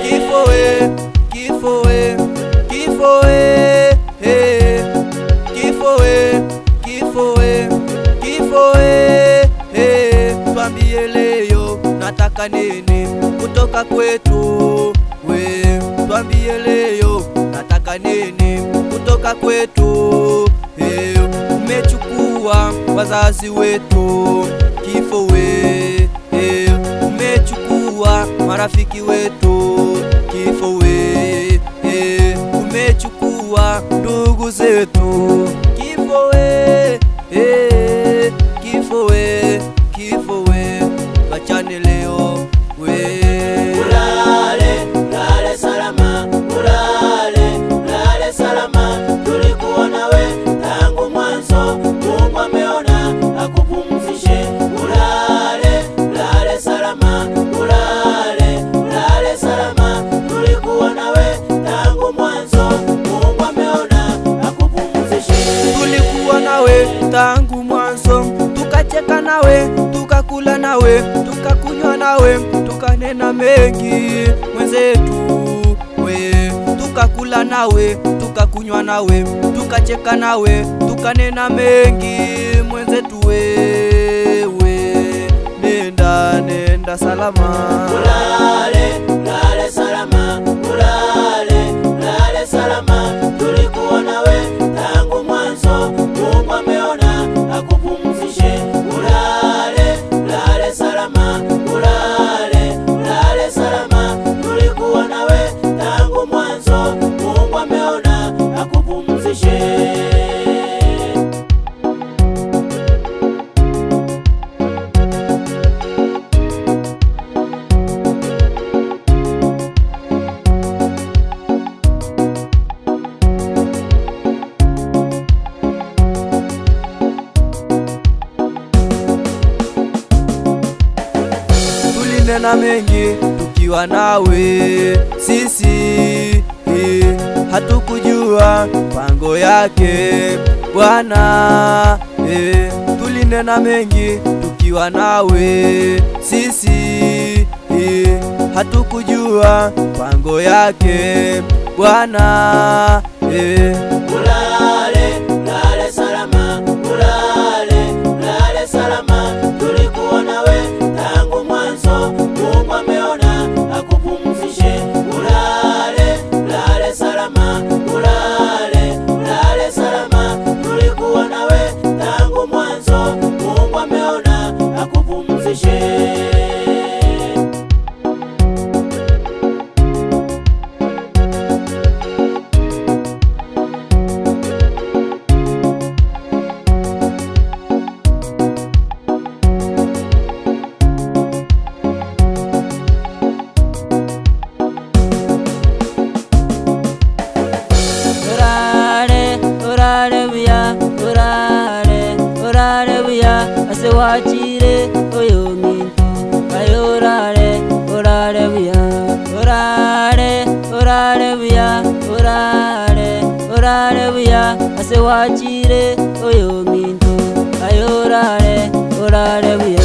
Kifo we, kifo we, kifo we, hey. Kifo we, kifo we, kifo we, hey. Twambie leo nataka nini kutoka kwetu we. Twambie leo nataka nini kutoka kwetu hey. Umechukua wazazi wetu kifo we hey. Umechukua marafiki wetu kifo we hey. Umechukua ndugu zetu kifo we hey. Kifo we, kifo we, wachane leo we. Ulale, ulale salama, ulale, ulale salama. Tulikuwa nawe tangu mwanzo, Mungu ameona akupumzishe. Ulale, ulale salama, ulale, ulale salama. Tulikuwa nawe tangu mwanzo, Mungu ameona akupumzishe. Tulikuwa nawe tangu mwanzo, tukacheka nawe, tukakula nawe, tukakunywa nawe, tukanena mengi mwenzetu we. Tukakula nawe, tukakunywa nawe, tukacheka nawe, tukanena mengi mwenzetu we. Nenda, nenda salama. Ulale, ulale salama, ulale, ulale salama. Tulikuwa nawe tangu mwanzo, Mungu ameona akupumzishe. Ulale, ulale salama, ulale, ulale salama. Tulikuwa nawe tangu mwanzo, Mungu ameona akupumzishe. Tulinena mengi tukiwa nawe sisi, hatukujua pango yake Bwana. Tulinena mengi tukiwa nawe sisi, hatukujua pango yake Bwana. Ulale, ulale salama, ulale, ulale salama. Tulikuwa nawe tangu mwanzo, Mungu ameona akupumzishe. Ulale, ulale salama, ulale, ulale salama. Tulikuwa nawe tangu mwanzo, Mungu ameona akupumzishe. Ase wachire oyo mintu ayorare, orare buya, orare, orare buya, orare, orare buya. Ase wachire oyo mintu ayorare, orare buya.